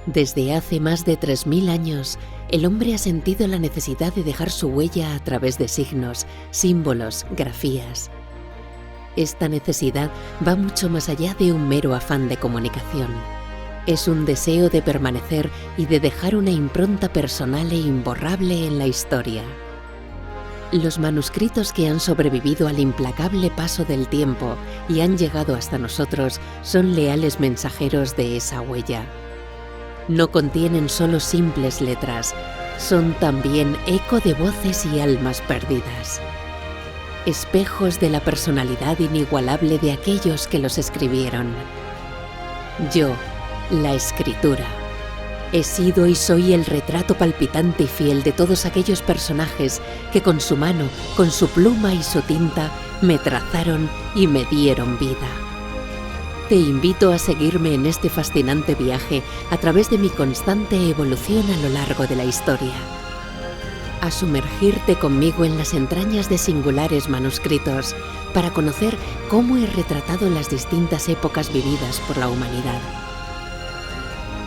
Desde hace más de 3000 años, el hombre ha sentido la necesidad de dejar su huella a través de signos, símbolos, grafías. Esta necesidad va mucho más allá de un mero afán de comunicación. Es un deseo de permanecer y de dejar una impronta personal e imborrable en la historia. Los manuscritos que han sobrevivido al implacable paso del tiempo y han llegado hasta nosotros son leales mensajeros de esa huella. No contienen solo simples letras, son también eco de voces y almas perdidas. Espejos de la personalidad inigualable de aquellos que los escribieron. Yo, la escritura, he sido y soy el retrato palpitante y fiel de todos aquellos personajes que con su mano, con su pluma y su tinta, me trazaron y me dieron vida. Te invito a seguirme en este fascinante viaje a través de mi constante evolución a lo largo de la historia. A sumergirte conmigo en las entrañas de singulares manuscritos para conocer cómo he retratado las distintas épocas vividas por la humanidad.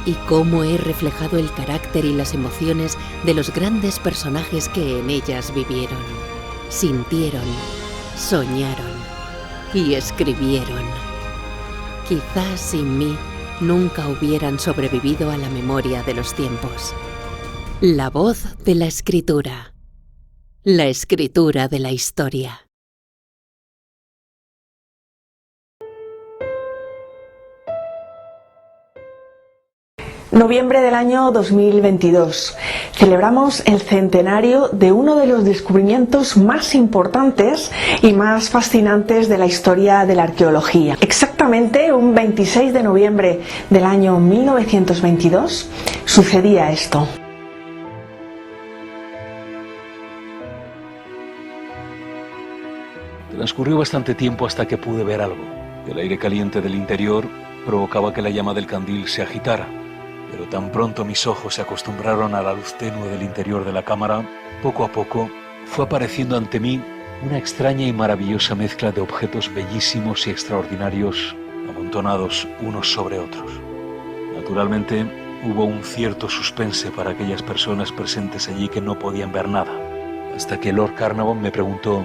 Y cómo he reflejado el carácter y las emociones de los grandes personajes que en ellas vivieron, sintieron, soñaron y escribieron. Quizás sin mí nunca hubieran sobrevivido a la memoria de los tiempos. La voz de la escritura de la historia. Noviembre del año 2022. Celebramos el centenario de uno de los descubrimientos más importantes y más fascinantes de la historia de la arqueología. Exactamente un 26 de noviembre del año 1922 sucedía esto. Transcurrió bastante tiempo hasta que pude ver algo. El aire caliente del interior provocaba que la llama del candil se agitara. Pero tan pronto mis ojos se acostumbraron a la luz tenue del interior de la cámara, poco a poco fue apareciendo ante mí una extraña y maravillosa mezcla de objetos bellísimos y extraordinarios amontonados unos sobre otros. Naturalmente, hubo un cierto suspense para aquellas personas presentes allí que no podían ver nada, hasta que Lord Carnarvon me preguntó: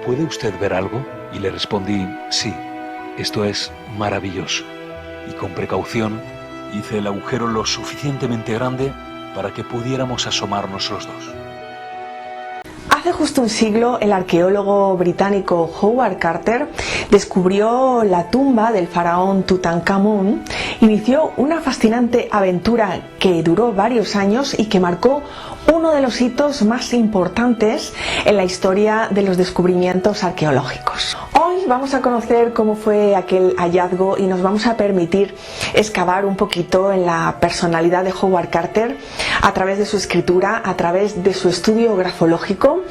¿puede usted ver algo? Y le respondí: sí, esto es maravilloso. Y con precaución hice el agujero lo suficientemente grande para que pudiéramos asomarnos los dos. Hace justo un siglo, el arqueólogo británico Howard Carter descubrió la tumba del faraón Tutankamón, inició una fascinante aventura que duró varios años y que marcó uno de los hitos más importantes en la historia de los descubrimientos arqueológicos. Hoy vamos a conocer cómo fue aquel hallazgo y nos vamos a permitir excavar un poquito en la personalidad de Howard Carter a través de su escritura, a través de su estudio grafológico,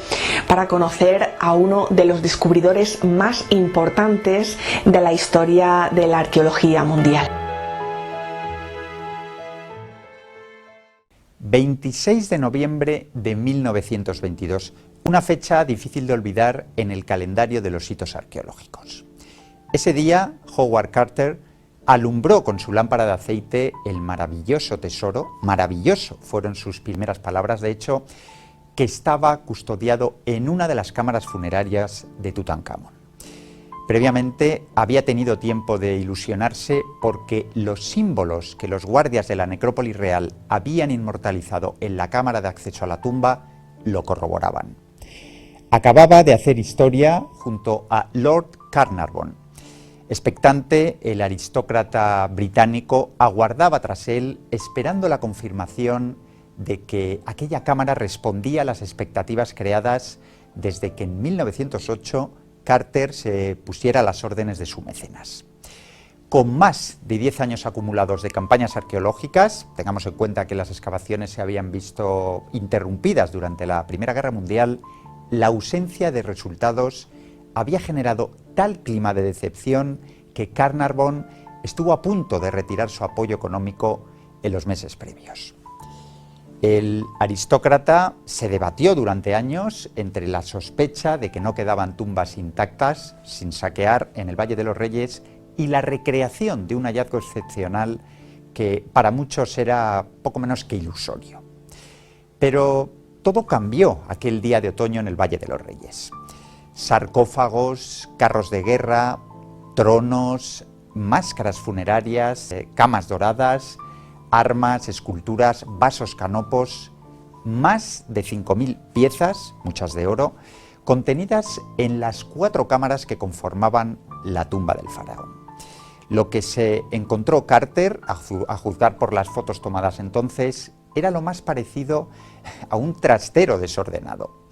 para conocer a uno de los descubridores más importantes de la historia de la arqueología mundial. 26 de noviembre de 1922, una fecha difícil de olvidar en el calendario de los hitos arqueológicos. Ese día, Howard Carter alumbró con su lámpara de aceite el maravilloso tesoro, maravilloso fueron sus primeras palabras, de hecho, que estaba custodiado en una de las cámaras funerarias de Tutankamón. Previamente había tenido tiempo de ilusionarse porque los símbolos que los guardias de la necrópolis real habían inmortalizado en la cámara de acceso a la tumba lo corroboraban. Acababa de hacer historia junto a Lord Carnarvon. Expectante, el aristócrata británico aguardaba tras él, esperando la confirmación de que aquella cámara respondía a las expectativas creadas desde que en 1908 Carter se pusiera a las órdenes de su mecenas. Con más de 10 años acumulados de campañas arqueológicas, tengamos en cuenta que las excavaciones se habían visto interrumpidas durante la Primera Guerra Mundial, la ausencia de resultados había generado tal clima de decepción que Carnarvon estuvo a punto de retirar su apoyo económico en los meses previos. El aristócrata se debatió durante años entre la sospecha de que no quedaban tumbas intactas, sin saquear en el Valle de los Reyes, y la recreación de un hallazgo excepcional que para muchos era poco menos que ilusorio. Pero todo cambió aquel día de otoño en el Valle de los Reyes. Sarcófagos, carros de guerra, tronos, máscaras funerarias, camas doradas, armas, esculturas, vasos canopos, más de 5.000 piezas, muchas de oro, contenidas en las 4 cámaras que conformaban la tumba del faraón. Lo que se encontró Carter, a juzgar por las fotos tomadas entonces, era lo más parecido a un trastero desordenado,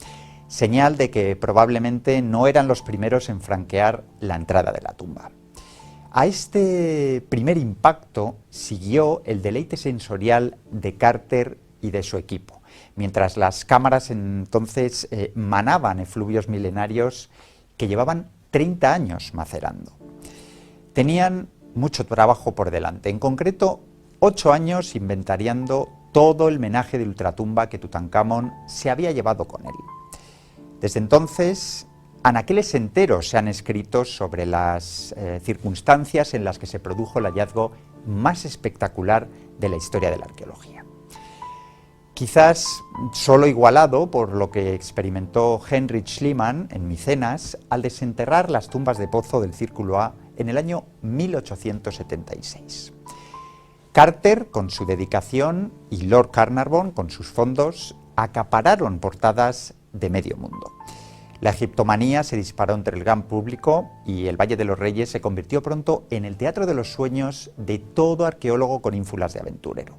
señal de que probablemente no eran los primeros en franquear la entrada de la tumba. A este primer impacto siguió el deleite sensorial de Carter y de su equipo, mientras las cámaras entonces manaban efluvios milenarios que llevaban 30 años macerando. Tenían mucho trabajo por delante, en concreto 8 años inventariando todo el menaje de ultratumba que Tutankamón se había llevado con él. Desde entonces, anaqueles enteros se han escrito sobre las circunstancias en las que se produjo el hallazgo más espectacular de la historia de la arqueología. Quizás solo igualado por lo que experimentó Heinrich Schliemann en Micenas al desenterrar las tumbas de Pozo del Círculo A en el año 1876. Carter, con su dedicación, y Lord Carnarvon, con sus fondos, acapararon portadas de medio mundo. La egiptomanía se disparó entre el gran público y el Valle de los Reyes se convirtió pronto en el teatro de los sueños de todo arqueólogo con ínfulas de aventurero.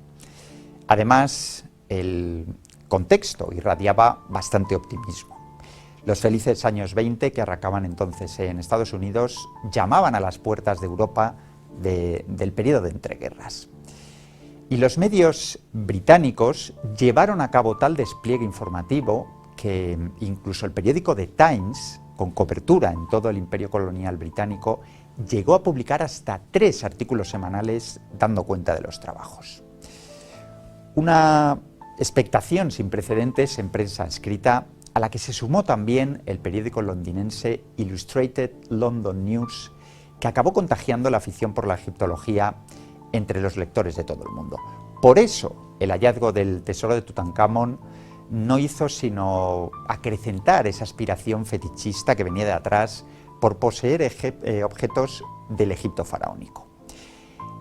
Además, el contexto irradiaba bastante optimismo. Los felices años 20 que arrancaban entonces en Estados Unidos llamaban a las puertas de Europa del periodo de entreguerras. Y los medios británicos llevaron a cabo tal despliegue informativo que incluso el periódico The Times, con cobertura en todo el imperio colonial británico, llegó a publicar hasta 3 artículos semanales dando cuenta de los trabajos. Una expectación sin precedentes en prensa escrita, a la que se sumó también el periódico londinense Illustrated London News, que acabó contagiando la afición por la egiptología entre los lectores de todo el mundo. Por eso, el hallazgo del tesoro de Tutankamón no hizo sino acrecentar esa aspiración fetichista que venía de atrás por poseer objetos del Egipto faraónico.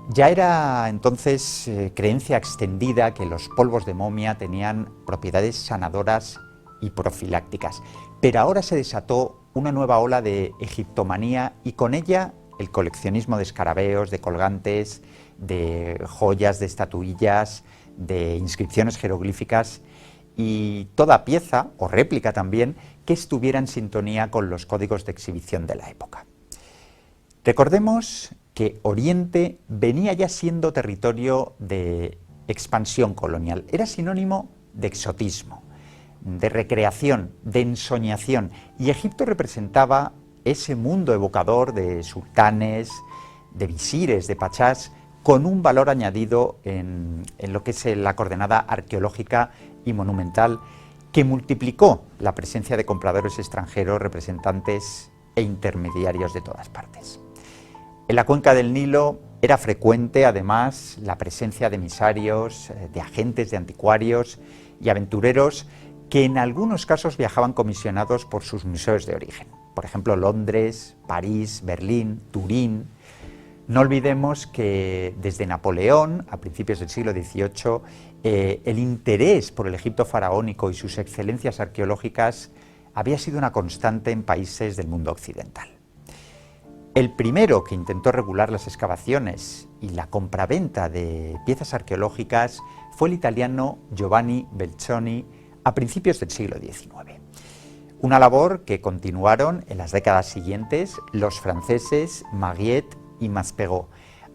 Ya era entonces creencia extendida que los polvos de momia tenían propiedades sanadoras y profilácticas, pero ahora se desató una nueva ola de egiptomanía y con ella el coleccionismo de escarabeos, de colgantes, de joyas, de estatuillas, de inscripciones jeroglíficas y toda pieza, o réplica también, que estuviera en sintonía con los códigos de exhibición de la época. Recordemos que Oriente venía ya siendo territorio de expansión colonial, era sinónimo de exotismo, de recreación, de ensoñación, y Egipto representaba ese mundo evocador de sultanes, de visires, de pachás, con un valor añadido en lo que es la coordenada arqueológica y monumental, que multiplicó la presencia de compradores extranjeros, representantes e intermediarios de todas partes. En la cuenca del Nilo era frecuente, además, la presencia de emisarios, de agentes de anticuarios y aventureros que en algunos casos viajaban comisionados por sus museos de origen. Por ejemplo, Londres, París, Berlín, Turín. No olvidemos que desde Napoleón, a principios del siglo XVIII, el interés por el Egipto faraónico y sus excelencias arqueológicas había sido una constante en países del mundo occidental. El primero que intentó regular las excavaciones y la compraventa de piezas arqueológicas fue el italiano Giovanni Belzoni a principios del siglo XIX. Una labor que continuaron en las décadas siguientes los franceses Mariette y Maspero.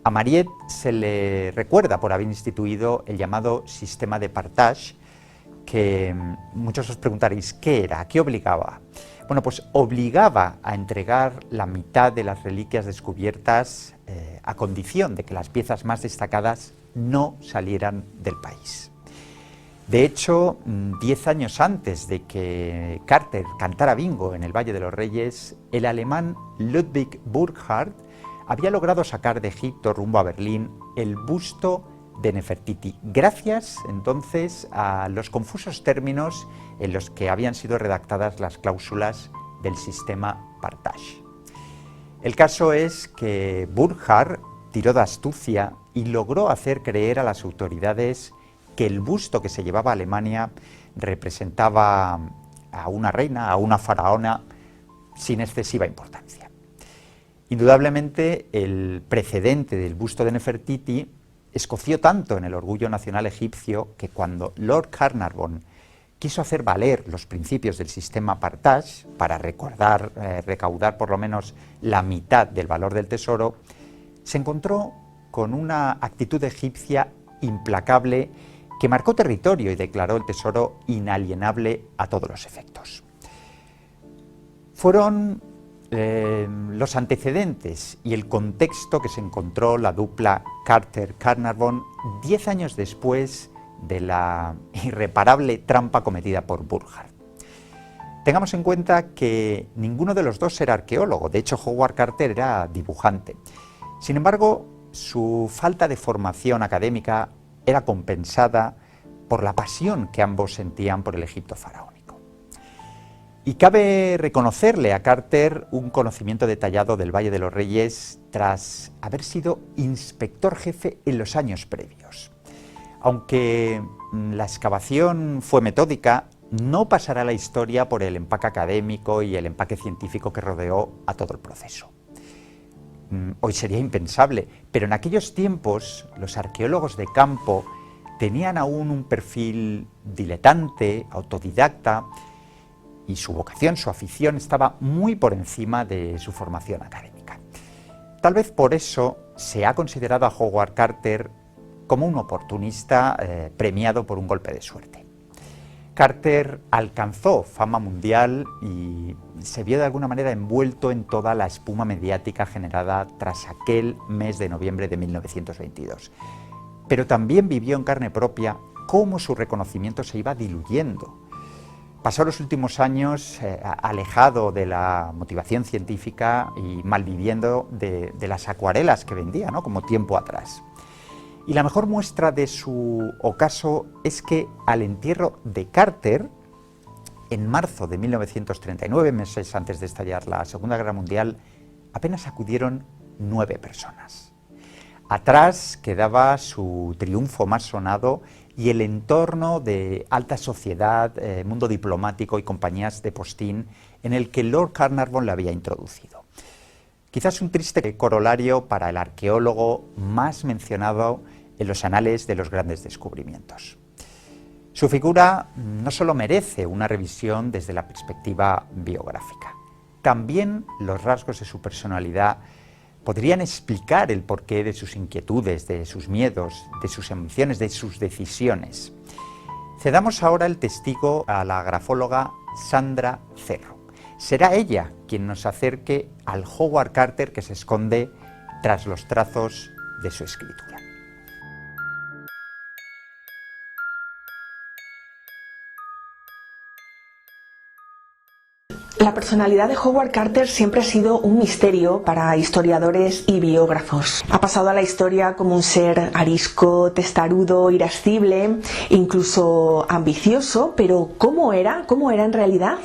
A Mariette se le recuerda por haber instituido el llamado sistema de partage, que muchos os preguntaréis, ¿qué era? ¿A qué obligaba? Bueno, pues obligaba a entregar la mitad de las reliquias descubiertas a condición de que las piezas más destacadas no salieran del país. De hecho, 10 años antes de que Carter cantara bingo en el Valle de los Reyes, el alemán Ludwig Burckhardt había logrado sacar de Egipto rumbo a Berlín el busto de Nefertiti, gracias entonces a los confusos términos en los que habían sido redactadas las cláusulas del sistema Partage. El caso es que Burckhardt tiró de astucia y logró hacer creer a las autoridades que el busto que se llevaba a Alemania representaba a una reina, a una faraona, sin excesiva importancia. Indudablemente, el precedente del busto de Nefertiti escoció tanto en el orgullo nacional egipcio que cuando Lord Carnarvon quiso hacer valer los principios del sistema Partage para recaudar por lo menos la mitad del valor del tesoro, se encontró con una actitud egipcia implacable que marcó territorio y declaró el tesoro inalienable a todos los efectos. Fueron los antecedentes y el contexto que se encontró la dupla Carter-Carnarvon 10 años después de la irreparable trampa cometida por Burckhardt. Tengamos en cuenta que ninguno de los dos era arqueólogo, de hecho Howard Carter era dibujante. Sin embargo, su falta de formación académica era compensada por la pasión que ambos sentían por el Egipto faraónico. Y cabe reconocerle a Carter un conocimiento detallado del Valle de los Reyes tras haber sido inspector jefe en los años previos. Aunque la excavación fue metódica, no pasará a la historia por el empaque académico y el empaque científico que rodeó a todo el proceso. Hoy sería impensable, pero en aquellos tiempos los arqueólogos de campo tenían aún un perfil diletante, autodidacta, y su vocación, su afición, estaba muy por encima de su formación académica. Tal vez por eso se ha considerado a Howard Carter como un oportunista premiado por un golpe de suerte. Carter alcanzó fama mundial y se vio de alguna manera envuelto en toda la espuma mediática generada tras aquel mes de noviembre de 1922. Pero también vivió en carne propia cómo su reconocimiento se iba diluyendo. Pasó los últimos años alejado de la motivación científica y malviviendo de las acuarelas que vendía, ¿no?, como tiempo atrás. Y la mejor muestra de su ocaso es que al entierro de Carter, en marzo de 1939, meses antes de estallar la Segunda Guerra Mundial, apenas acudieron 9 personas. Atrás quedaba su triunfo más sonado y el entorno de alta sociedad, mundo diplomático y compañías de postín en el que Lord Carnarvon le había introducido. Quizás un triste corolario para el arqueólogo más mencionado en los anales de los grandes descubrimientos. Su figura no solo merece una revisión desde la perspectiva biográfica, también los rasgos de su personalidad podrían explicar el porqué de sus inquietudes, de sus miedos, de sus emociones, de sus decisiones. Cedamos ahora el testigo a la grafóloga Sandra Cerro. Será ella quien nos acerque al Howard Carter que se esconde tras los trazos de su escritura. La personalidad de Howard Carter siempre ha sido un misterio para historiadores y biógrafos. Ha pasado a la historia como un ser arisco, testarudo, irascible, incluso ambicioso, pero ¿cómo era? ¿Cómo era en realidad?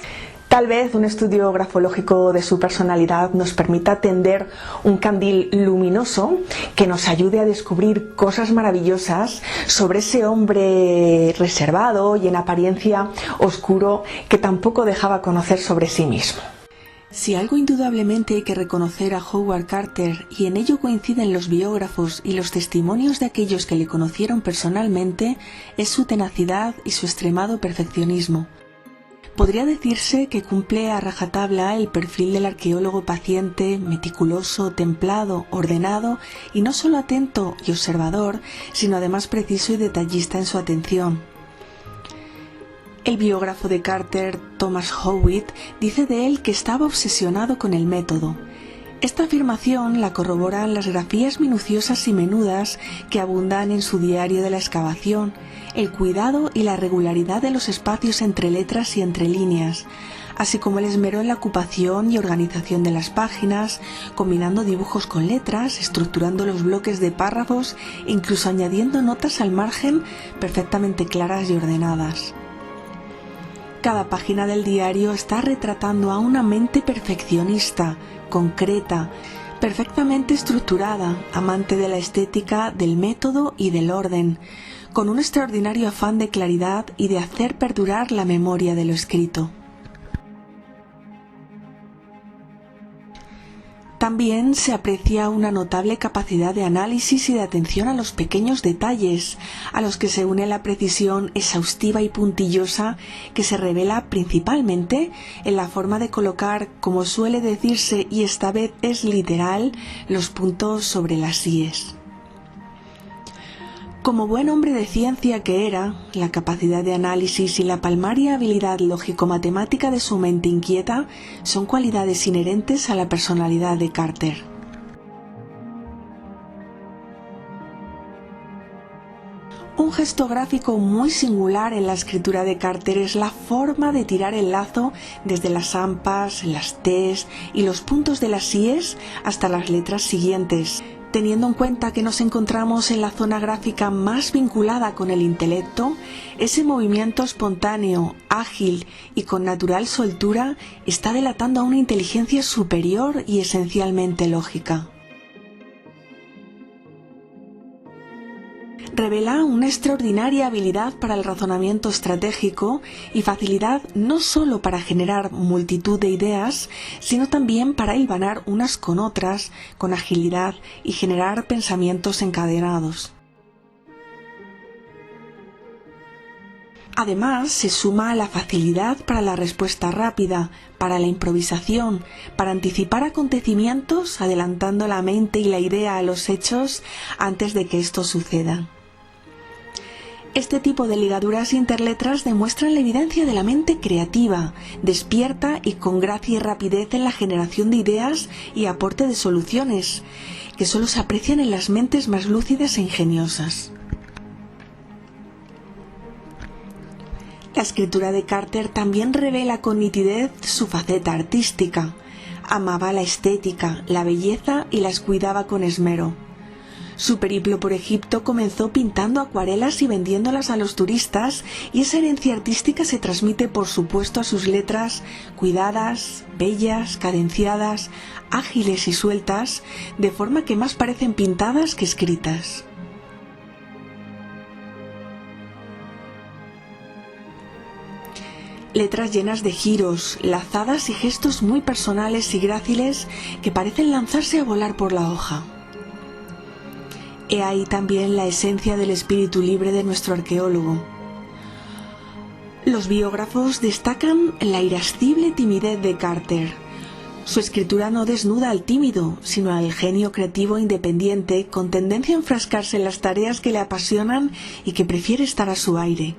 Tal vez un estudio grafológico de su personalidad nos permita tender un candil luminoso que nos ayude a descubrir cosas maravillosas sobre ese hombre reservado y en apariencia oscuro que tampoco dejaba conocer sobre sí mismo. Si algo indudablemente hay que reconocer a Howard Carter, y en ello coinciden los biógrafos y los testimonios de aquellos que le conocieron personalmente, es su tenacidad y su extremado perfeccionismo. Podría decirse que cumple a rajatabla el perfil del arqueólogo paciente, meticuloso, templado, ordenado y no solo atento y observador, sino además preciso y detallista en su atención. El biógrafo de Carter, Thomas Howitt, dice de él que estaba obsesionado con el método. Esta afirmación la corroboran las grafías minuciosas y menudas que abundan en su diario de la excavación, el cuidado y la regularidad de los espacios entre letras y entre líneas, así como el esmero en la ocupación y organización de las páginas, combinando dibujos con letras, estructurando los bloques de párrafos e incluso añadiendo notas al margen perfectamente claras y ordenadas. Cada página del diario está retratando a una mente perfeccionista, concreta, perfectamente estructurada, amante de la estética, del método y del orden, con un extraordinario afán de claridad y de hacer perdurar la memoria de lo escrito. También se aprecia una notable capacidad de análisis y de atención a los pequeños detalles, a los que se une la precisión exhaustiva y puntillosa que se revela principalmente en la forma de colocar, como suele decirse y esta vez es literal, los puntos sobre las íes. Como buen hombre de ciencia que era, la capacidad de análisis y la palmaria habilidad lógico-matemática de su mente inquieta son cualidades inherentes a la personalidad de Carter. Un gesto gráfico muy singular en la escritura de Carter es la forma de tirar el lazo desde las ampas, las T's y los puntos de las íes hasta las letras siguientes. Teniendo en cuenta que nos encontramos en la zona gráfica más vinculada con el intelecto, ese movimiento espontáneo, ágil y con natural soltura está delatando a una inteligencia superior y esencialmente lógica. Revela una extraordinaria habilidad para el razonamiento estratégico y facilidad no solo para generar multitud de ideas, sino también para hilvanar unas con otras con agilidad y generar pensamientos encadenados. Además, se suma la facilidad para la respuesta rápida, para la improvisación, para anticipar acontecimientos adelantando la mente y la idea a los hechos antes de que estos sucedan. Este tipo de ligaduras interletras demuestran la evidencia de la mente creativa, despierta y con gracia y rapidez en la generación de ideas y aporte de soluciones, que solo se aprecian en las mentes más lúcidas e ingeniosas. La escritura de Carter también revela con nitidez su faceta artística. Amaba la estética, la belleza y las cuidaba con esmero. Su periplo por Egipto comenzó pintando acuarelas y vendiéndolas a los turistas, y esa herencia artística se transmite por supuesto a sus letras, cuidadas, bellas, cadenciadas, ágiles y sueltas, de forma que más parecen pintadas que escritas. Letras llenas de giros, lazadas y gestos muy personales y gráciles que parecen lanzarse a volar por la hoja. He ahí también la esencia del espíritu libre de nuestro arqueólogo. Los biógrafos destacan la irascible timidez de Carter. Su escritura no desnuda al tímido, sino al genio creativo independiente con tendencia a enfrascarse en las tareas que le apasionan y que prefiere estar a su aire.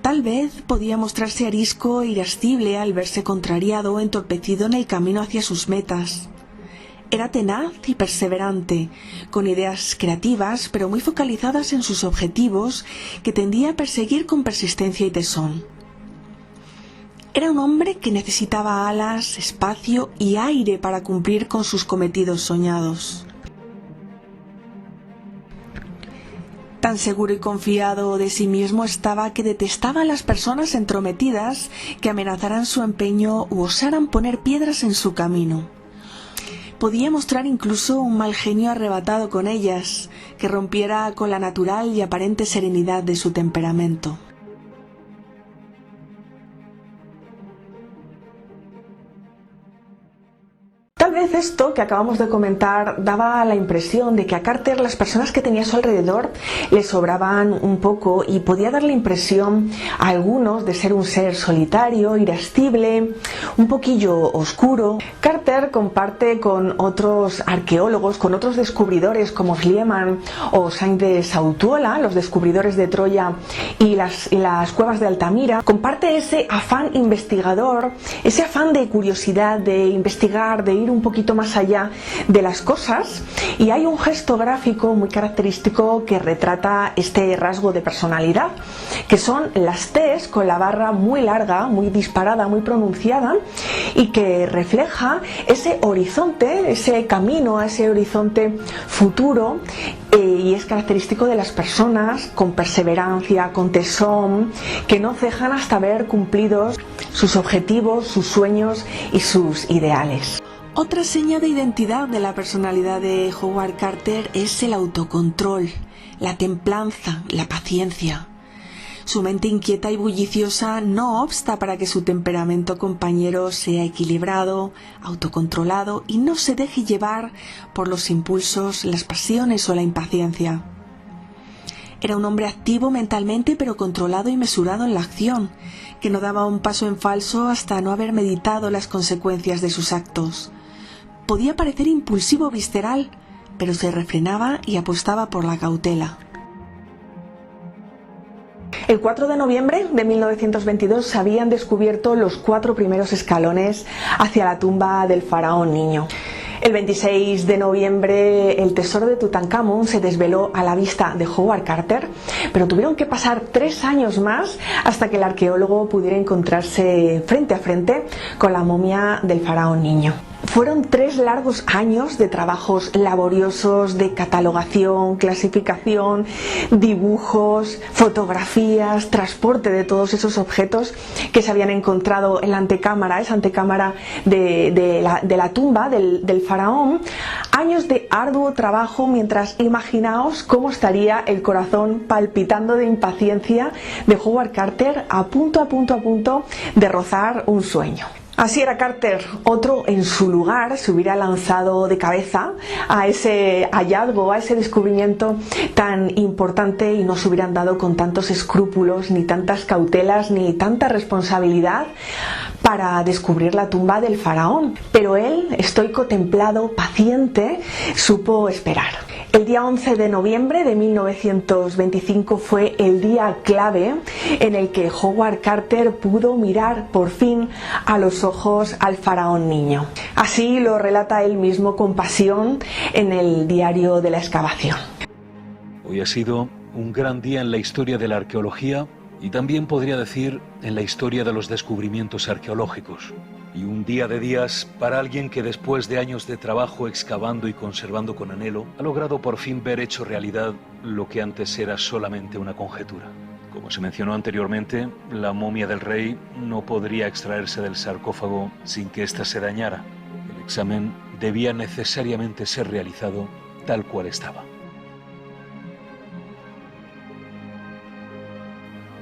Tal vez podía mostrarse arisco e irascible al verse contrariado o entorpecido en el camino hacia sus metas. Era tenaz y perseverante, con ideas creativas pero muy focalizadas en sus objetivos que tendía a perseguir con persistencia y tesón. Era un hombre que necesitaba alas, espacio y aire para cumplir con sus cometidos soñados. Tan seguro y confiado de sí mismo estaba que detestaba a las personas entrometidas que amenazaran su empeño u osaran poner piedras en su camino. Podía mostrar incluso un mal genio arrebatado con ellas, que rompiera con la natural y aparente serenidad de su temperamento. Tal vez esto que acabamos de comentar daba la impresión de que a Carter las personas que tenía a su alrededor le sobraban un poco y podía dar la impresión a algunos de ser un ser solitario, irascible, un poquillo oscuro. Carter comparte con otros arqueólogos, con otros descubridores como Schliemann o Sainz de Sautuola, los descubridores de Troya y las cuevas de Altamira, comparte ese afán investigador, ese afán de curiosidad, de investigar, de ir un poquito poquito más allá de las cosas, y hay un gesto gráfico muy característico que retrata este rasgo de personalidad, que son las T's con la barra muy larga, muy disparada, muy pronunciada, y que refleja ese horizonte, ese camino a ese horizonte futuro, y es característico de las personas con perseverancia, con tesón, que no cejan hasta ver cumplidos sus objetivos, sus sueños y sus ideales. Otra seña de identidad de la personalidad de Howard Carter es el autocontrol, la templanza, la paciencia. Su mente inquieta y bulliciosa no obsta para que su temperamento compañero sea equilibrado, autocontrolado y no se deje llevar por los impulsos, las pasiones o la impaciencia. Era un hombre activo mentalmente pero controlado y mesurado en la acción, que no daba un paso en falso hasta no haber meditado las consecuencias de sus actos. Podía parecer impulsivo o visceral, pero se refrenaba y apostaba por la cautela. El 4 de noviembre de 1922 se habían descubierto los 4 primeros escalones hacia la tumba del faraón niño. El 26 de noviembre el tesoro de Tutankamón se desveló a la vista de Howard Carter, pero tuvieron que pasar 3 años más hasta que el arqueólogo pudiera encontrarse frente a frente con la momia del faraón niño. Fueron 3 largos años de trabajos laboriosos, de catalogación, clasificación, dibujos, fotografías, transporte de todos esos objetos que se habían encontrado en la antecámara, esa antecámara de la tumba del faraón. Años de arduo trabajo mientras imaginaos cómo estaría el corazón palpitando de impaciencia de Howard Carter a punto de rozar un sueño. Así era Carter. Otro en su lugar se hubiera lanzado de cabeza a ese hallazgo, a ese descubrimiento tan importante y no se hubieran dado con tantos escrúpulos, ni tantas cautelas, ni tanta responsabilidad para descubrir la tumba del faraón. Pero él, estoico, templado, paciente, supo esperar. El día 11 de noviembre de 1925 fue el día clave en el que Howard Carter pudo mirar por fin a los ojos al faraón niño. Así lo relata él mismo con pasión en el diario de la excavación. Hoy ha sido un gran día en la historia de la arqueología y también podría decir en la historia de los descubrimientos arqueológicos. Y un día de días para alguien que después de años de trabajo excavando y conservando con anhelo, ha logrado por fin ver hecho realidad lo que antes era solamente una conjetura. Como se mencionó anteriormente, la momia del rey no podría extraerse del sarcófago sin que ésta se dañara. El examen debía necesariamente ser realizado tal cual estaba.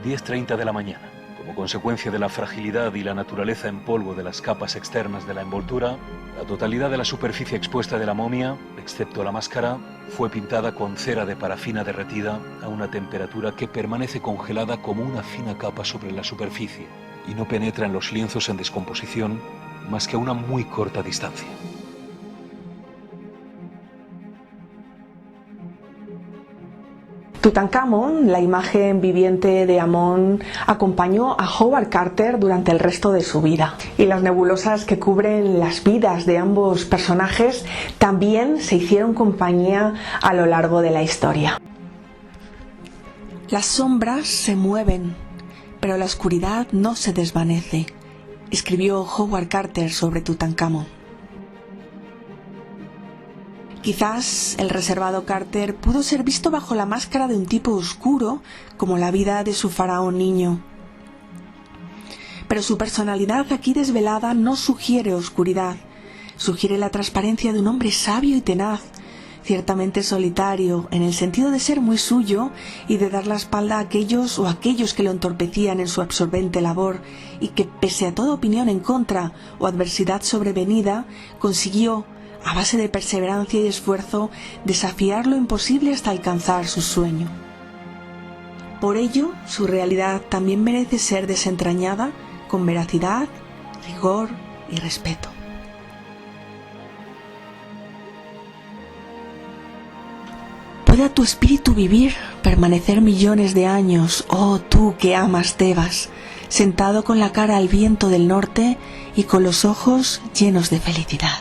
10:30 de la mañana. Como consecuencia de la fragilidad y la naturaleza en polvo de las capas externas de la envoltura, la totalidad de la superficie expuesta de la momia, excepto la máscara, fue pintada con cera de parafina derretida a una temperatura que permanece congelada como una fina capa sobre la superficie y no penetra en los lienzos en descomposición más que a una muy corta distancia. Tutankamón, la imagen viviente de Amón, acompañó a Howard Carter durante el resto de su vida. Y las nebulosas que cubren las vidas de ambos personajes también se hicieron compañía a lo largo de la historia. Las sombras se mueven, pero la oscuridad no se desvanece, escribió Howard Carter sobre Tutankamón. Quizás el reservado Carter pudo ser visto bajo la máscara de un tipo oscuro, como la vida de su faraón niño. Pero su personalidad aquí desvelada no sugiere oscuridad, sugiere la transparencia de un hombre sabio y tenaz, ciertamente solitario, en el sentido de ser muy suyo y de dar la espalda a aquellos que lo entorpecían en su absorbente labor, y que, pese a toda opinión en contra o adversidad sobrevenida, consiguió, a base de perseverancia y esfuerzo, desafiar lo imposible hasta alcanzar su sueño. Por ello, su realidad también merece ser desentrañada con veracidad, rigor y respeto. Pueda tu espíritu vivir, permanecer millones de años, oh tú que amas Tebas, sentado con la cara al viento del norte y con los ojos llenos de felicidad.